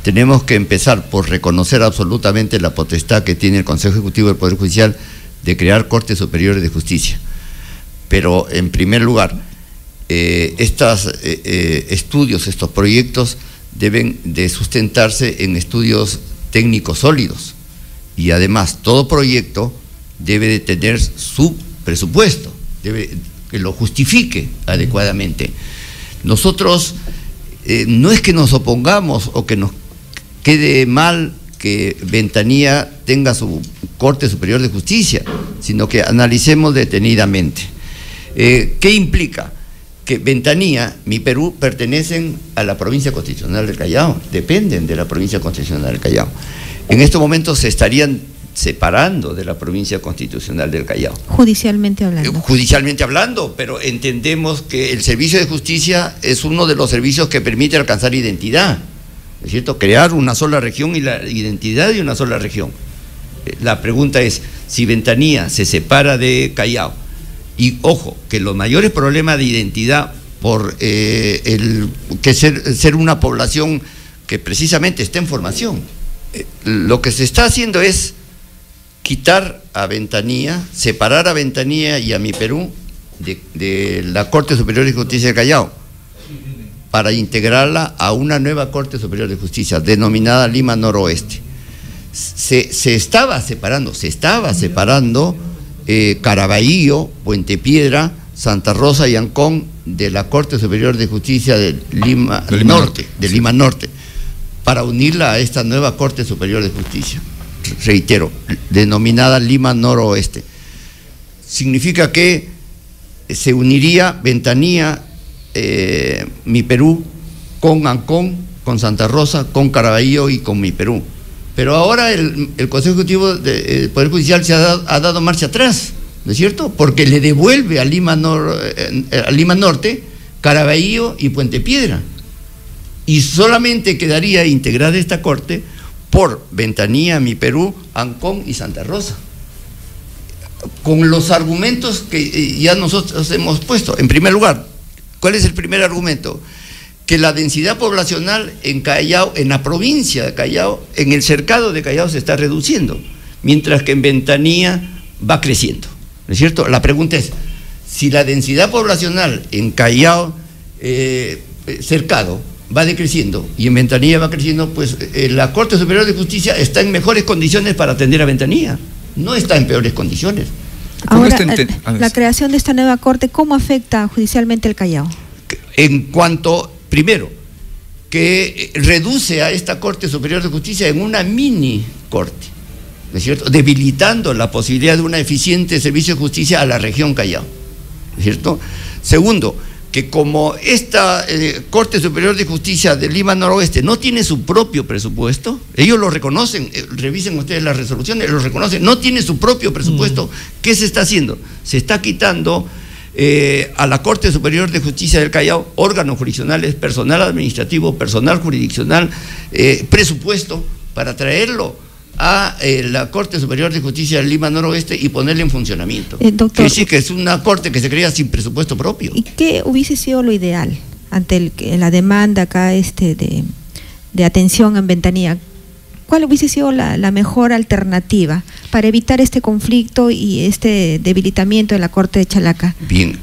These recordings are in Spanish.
tenemos que empezar por reconocer absolutamente la potestad que tiene el Consejo Ejecutivo del Poder Judicial de crear Cortes Superiores de Justicia. Pero, en primer lugar, estos estudios, estos proyectos deben de sustentarse en estudios técnicos sólidos, y además todo proyecto debe de tener su presupuesto, que lo justifique adecuadamente. Nosotros no es que nos opongamos o que nos quede mal que Ventanilla tenga su Corte Superior de Justicia, sino que analicemos detenidamente. ¿Qué implica? Que Ventanilla, Mi Perú, pertenecen a la provincia constitucional del Callao, dependen de la provincia constitucional del Callao. En estos momentos se estarían separando de la provincia constitucional del Callao. Judicialmente hablando. Judicialmente hablando, pero entendemos que el servicio de justicia es uno de los servicios que permite alcanzar identidad, ¿no es cierto? Crear una sola región y la identidad de una sola región. La pregunta es, si Ventanilla se separa de Callao, y ojo, que los mayores problemas de identidad por ser una población que precisamente está en formación, lo que se está haciendo es quitar a Ventanilla, separar a Ventanilla y a Mi Perú de la Corte Superior de Justicia de Callao, para integrarla a una nueva Corte Superior de Justicia, denominada Lima Noroeste. Se estaba separando Caraballo, Puente Piedra, Santa Rosa y Ancón de la Corte Superior de Justicia de Lima Norte, para unirla a esta nueva Corte Superior de Justicia, reitero, denominada Lima Noroeste. Significa que se uniría Ventanilla, Mi Perú, con Ancón, con Santa Rosa, con Caraballo y con Mi Perú. Pero ahora el Consejo Ejecutivo del Poder Judicial ha dado marcha atrás, ¿no es cierto? Porque le devuelve a Lima Norte, Caraballo y Puente Piedra. Y solamente quedaría integrada esta Corte por Ventanilla, Mi Perú, Ancón y Santa Rosa, con los argumentos que ya nosotros hemos puesto. En primer lugar, ¿cuál es el primer argumento? Que la densidad poblacional en Callao, en la provincia de Callao, en el cercado de Callao, se está reduciendo, mientras que en Ventanilla va creciendo, ¿no es cierto? La pregunta es, si la densidad poblacional en Callao cercado va decreciendo y en Ventanilla va creciendo, pues la Corte Superior de Justicia está en mejores condiciones para atender a Ventanilla, no está en peores condiciones. Ahora, la creación de esta nueva Corte, ¿cómo afecta judicialmente al Callao? En cuanto, primero, que reduce a esta Corte Superior de Justicia en una mini corte, ¿no es cierto?, debilitando la posibilidad de un eficiente servicio de justicia a la región Callao, ¿no es cierto? Segundo, que como esta Corte Superior de Justicia de Lima Noroeste no tiene su propio presupuesto, ellos lo reconocen, revisen ustedes las resoluciones, lo reconocen, no tiene su propio presupuesto. ¿Qué se está haciendo? Se está quitando a la Corte Superior de Justicia del Callao órganos jurisdiccionales, personal administrativo, personal jurisdiccional, presupuesto, para traerlo a la Corte Superior de Justicia de Lima Noroeste y ponerle en funcionamiento. Doctor, sí, que es una corte que se crea sin presupuesto propio. ¿Y qué hubiese sido lo ideal ante la demanda acá de atención en Ventanilla? ¿Cuál hubiese sido la mejor alternativa para evitar este conflicto y este debilitamiento de la Corte de Chalaca? Bien,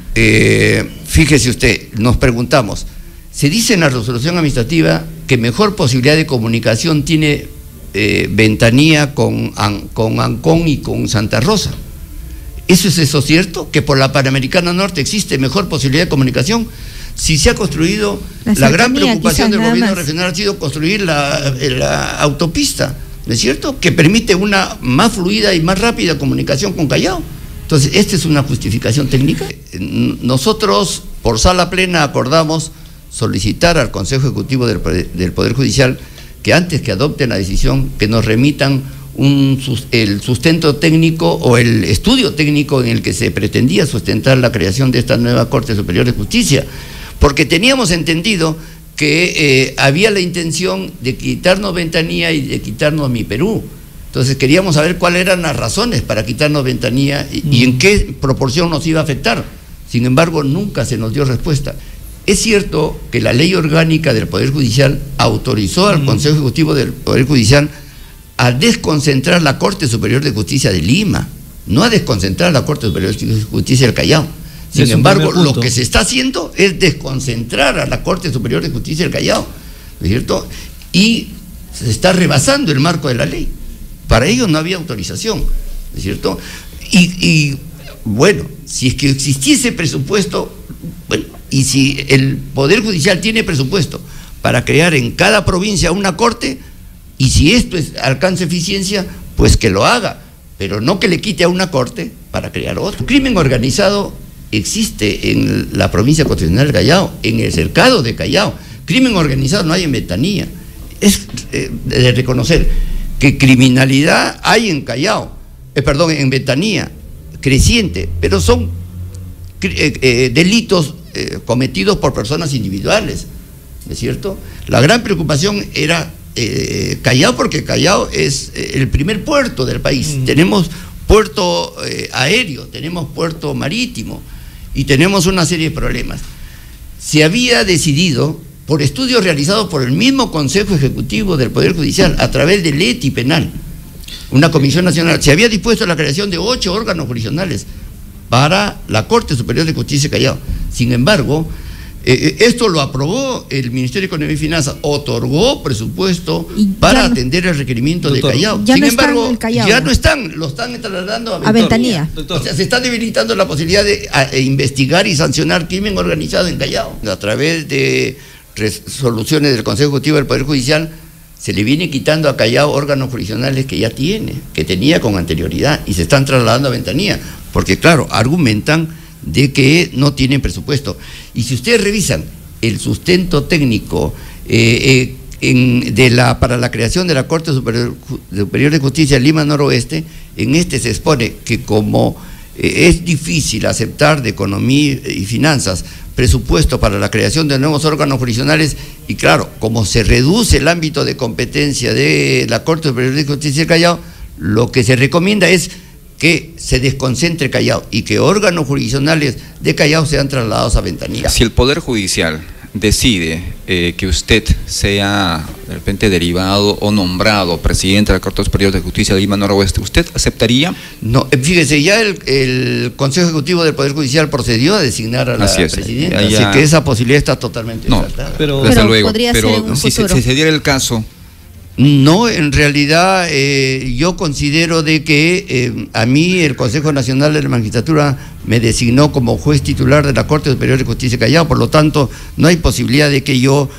fíjese usted, nos preguntamos, se dice en la resolución administrativa que mejor posibilidad de comunicación tiene Ventanilla con Ancón y con Santa Rosa. ¿Es eso cierto? ¿Que por la Panamericana Norte existe mejor posibilidad de comunicación? Si se ha construido, la gran preocupación del gobierno regional ha sido construir la autopista, ¿no es cierto?, que permite una más fluida y más rápida comunicación con Callao. Entonces, ¿esta es una justificación técnica? Nosotros, por sala plena, acordamos solicitar al Consejo Ejecutivo del Poder Judicial que antes que adopten la decisión, que nos remitan el sustento técnico o el estudio técnico en el que se pretendía sustentar la creación de esta nueva Corte Superior de Justicia, porque teníamos entendido que había la intención de quitarnos Ventanilla y de quitarnos Mi Perú. Entonces queríamos saber cuáles eran las razones para quitarnos Ventanilla y en qué proporción nos iba a afectar. Sin embargo, nunca se nos dio respuesta. Es cierto que la ley orgánica del Poder Judicial autorizó al Consejo Ejecutivo del Poder Judicial a desconcentrar la Corte Superior de Justicia de Lima, no a desconcentrar la Corte Superior de Justicia del Callao. Sin embargo, lo que se está haciendo es desconcentrar a la Corte Superior de Justicia del Callao, ¿no es cierto? Y se está rebasando el marco de la ley. Para ello no había autorización, ¿no es cierto? Y bueno, si es que existiese presupuesto, bueno, y si el Poder Judicial tiene presupuesto para crear en cada provincia una corte, y si esto alcanza eficiencia, pues que lo haga, pero no que le quite a una corte para crear otro. El crimen organizado existe en la provincia constitucional del Callao, en el cercado de Callao. Crimen organizado no hay en Ventanilla. Es de reconocer que criminalidad hay en Callao, en Ventanilla, creciente, pero son delitos cometidos por personas individuales, ¿no es cierto? La gran preocupación era Callao, porque Callao es el primer puerto del país. Tenemos puerto aéreo, tenemos puerto marítimo y tenemos una serie de problemas. Se había decidido, por estudios realizados por el mismo Consejo Ejecutivo del Poder Judicial, a través del ETI penal, una comisión nacional, se había dispuesto la creación de 8 órganos jurisdiccionales para la Corte Superior de Justicia de Callao. Sin embargo, esto lo aprobó el Ministerio de Economía y Finanzas, otorgó presupuesto para atender el requerimiento de Callao. Sin embargo, Callao, ya no están, lo están trasladando a Ventanilla. O sea, se está debilitando la posibilidad de investigar y sancionar crimen organizado en Callao. A través de resoluciones del Consejo Ejecutivo del Poder Judicial, se le viene quitando a Callao órganos jurisdiccionales que ya tiene, que tenía con anterioridad, y se están trasladando a Ventanilla, porque claro, argumentan de que no tienen presupuesto. Y si ustedes revisan el sustento técnico para la creación de la Corte Superior de Justicia de Lima Noroeste, en este se expone que como es difícil aceptar de economía y finanzas presupuesto para la creación de nuevos órganos jurisdiccionales, y claro, como se reduce el ámbito de competencia de la Corte Superior de Justicia de Callao, lo que se recomienda es que se desconcentre Callao y que órganos jurisdiccionales de Callao sean trasladados a Ventanilla. Si el Poder Judicial decide que usted sea de repente derivado o nombrado presidente de la Corte Superior de Justicia de Lima Noroeste, ¿usted aceptaría? No, fíjese, ya el Consejo Ejecutivo del Poder Judicial procedió a designar a la presidenta, así que esa posibilidad está totalmente descartada. Pero desde luego, pero si se diera el caso. No, en realidad yo considero de que a mí el Consejo Nacional de la Magistratura me designó como juez titular de la Corte Superior de Justicia de Callao, por lo tanto no hay posibilidad de que yo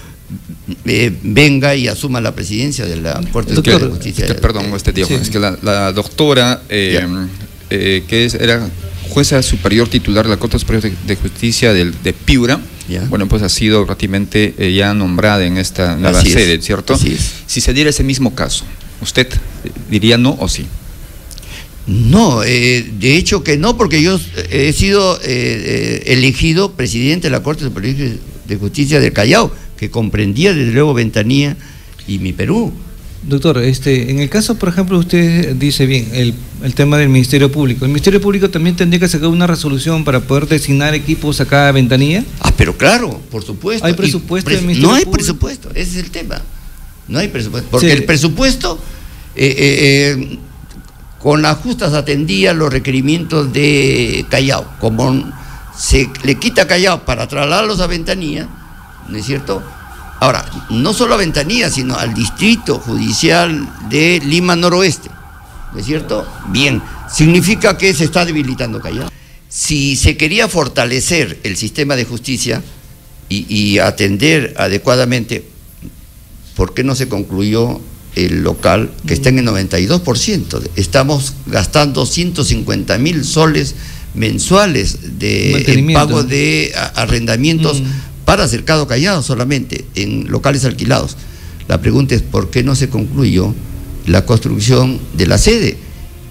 venga y asuma la presidencia de la Corte Superior de Justicia. Perdón, es que la doctora era jueza superior titular de la Corte Superior de Justicia de Piura. Bueno, pues ha sido prácticamente ya nombrada en esta nueva sede, ¿cierto? Si se diera ese mismo caso, ¿usted diría no o sí? No, de hecho que no, porque yo he sido elegido presidente de la Corte Superior de Justicia del Callao, que comprendía desde luego Ventanilla y mi Perú. Doctor, en el caso, por ejemplo, usted dice bien, el tema del Ministerio Público. ¿El Ministerio Público también tendría que sacar una resolución para poder designar equipos acá a Ventanilla? Ah, pero claro, por supuesto. ¿Hay presupuesto del Ministerio Público? No hay Público? Presupuesto, ese es el tema. No hay presupuesto, porque el presupuesto con las justas atendía los requerimientos de Callao. Como se le quita a Callao para trasladarlos a Ventanilla, ¿no es cierto? Ahora, no solo a Ventanilla, sino al Distrito Judicial de Lima Noroeste, ¿no es cierto? Bien, significa que se está debilitando Callao. Si se quería fortalecer el sistema de justicia y atender adecuadamente, ¿por qué no se concluyó el local que está en el 92%? Estamos gastando 150.000 soles mensuales en pago de arrendamientos para Cercado Callao solamente, en locales alquilados. La pregunta es, ¿por qué no se concluyó la construcción de la sede?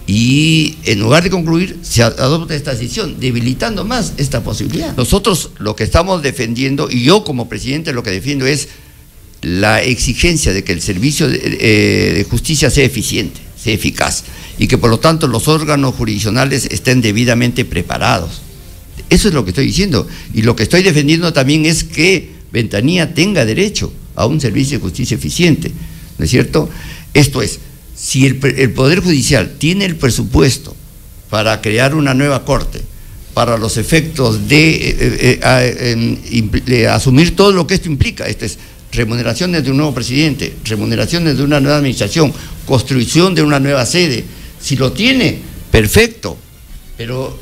Y en lugar de concluir, se adopta esta decisión, debilitando más esta posibilidad. Nosotros lo que estamos defendiendo, y yo como presidente lo que defiendo, es la exigencia de que el servicio de justicia sea eficiente, sea eficaz, y que por lo tanto los órganos jurisdiccionales estén debidamente preparados. Eso es lo que estoy diciendo. Y lo que estoy defendiendo también es que Ventanilla tenga derecho a un servicio de justicia eficiente, ¿no es cierto? Esto es, si el Poder Judicial tiene el presupuesto para crear una nueva corte, para los efectos de asumir todo lo que esto implica, esto es remuneraciones de un nuevo presidente, remuneraciones de una nueva administración, construcción de una nueva sede, si lo tiene, perfecto, pero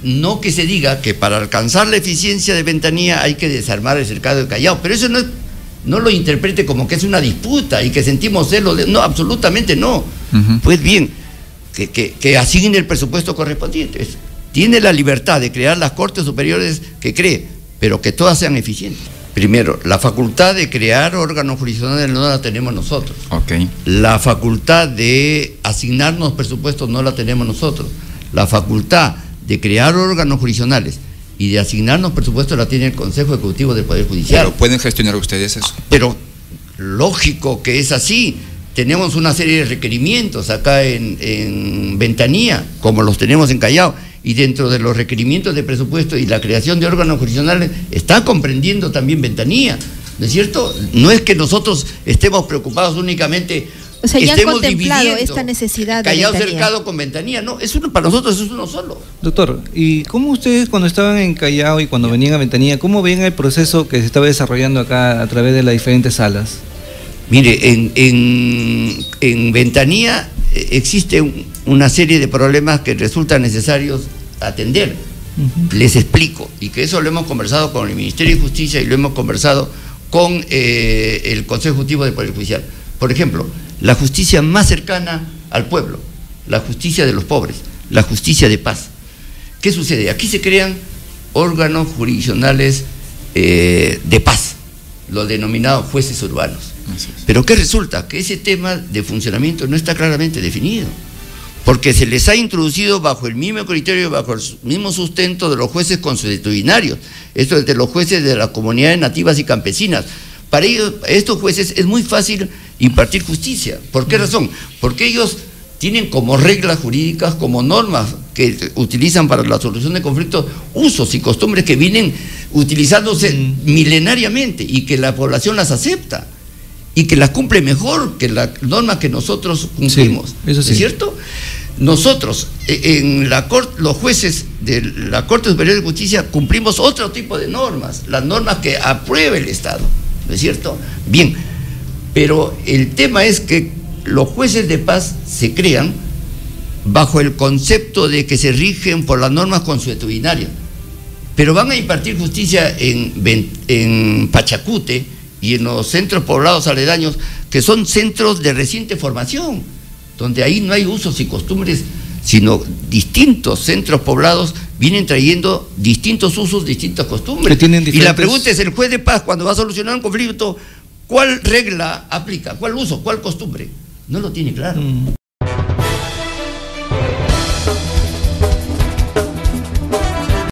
no que se diga que para alcanzar la eficiencia de Ventanilla hay que desarmar el cercado de Callao, pero eso no lo interprete como que es una disputa y que sentimos celos, no, absolutamente no. Pues bien, que asigne el presupuesto correspondiente. Tiene la libertad de crear las cortes superiores que cree, pero que todas sean eficientes. Primero, la facultad de crear órganos jurisdiccionales no la tenemos nosotros. La facultad de asignarnos presupuestos no la tenemos nosotros. La facultad de crear órganos jurisdiccionales y de asignarnos presupuestos la tiene el Consejo Ejecutivo del Poder Judicial. Pero ¿pueden gestionar ustedes eso? Pero lógico que es así. Tenemos una serie de requerimientos acá en Ventanilla, como los tenemos en Callao, y dentro de los requerimientos de presupuesto y la creación de órganos jurisdiccionales está comprendiendo también Ventanilla, ¿no es cierto? No es que nosotros estemos preocupados únicamente, o sea, ya han contemplado esta necesidad de Callao cercado con Ventanilla, no, para nosotros es uno solo. Doctor, ¿y cómo ustedes cuando estaban en Callao y cuando venían a Ventanilla, cómo ven el proceso que se estaba desarrollando acá a través de las diferentes salas? Mire, en Ventanilla existe una serie de problemas que resultan necesarios atender. Les explico, y que eso lo hemos conversado con el Ministerio de Justicia y lo hemos conversado con el Consejo Ejecutivo del Poder Judicial. Por ejemplo, la justicia más cercana al pueblo, la justicia de los pobres, la justicia de paz. ¿Qué sucede? Aquí se crean órganos jurisdiccionales de paz, los denominados jueces urbanos. Pero ¿qué resulta? Que ese tema de funcionamiento no está claramente definido, porque se les ha introducido bajo el mismo criterio, bajo el mismo sustento de los jueces consuetudinarios, esto es de los jueces de las comunidades nativas y campesinas. Para ellos, estos jueces es muy fácil impartir justicia. ¿Por qué razón? Porque ellos tienen como reglas jurídicas, como normas que utilizan para la solución de conflictos, usos y costumbres que vienen utilizándose milenariamente y que la población las acepta y que las cumple mejor que las normas que nosotros cumplimos. Sí, eso sí. ¿Es cierto? Nosotros, en la corte, los jueces de la Corte Superior de Justicia cumplimos otro tipo de normas, las normas que aprueba el Estado, ¿no es cierto? Bien, pero el tema es que los jueces de paz se crean bajo el concepto de que se rigen por las normas consuetudinarias, pero van a impartir justicia en Pachacute y en los centros poblados aledaños, que son centros de reciente formación, donde ahí no hay usos y costumbres, sino distintos centros poblados vienen trayendo distintos usos, distintas costumbres. Y la pregunta es, el juez de paz, cuando va a solucionar un conflicto, ¿cuál regla aplica? ¿Cuál uso? ¿Cuál costumbre? No lo tiene claro.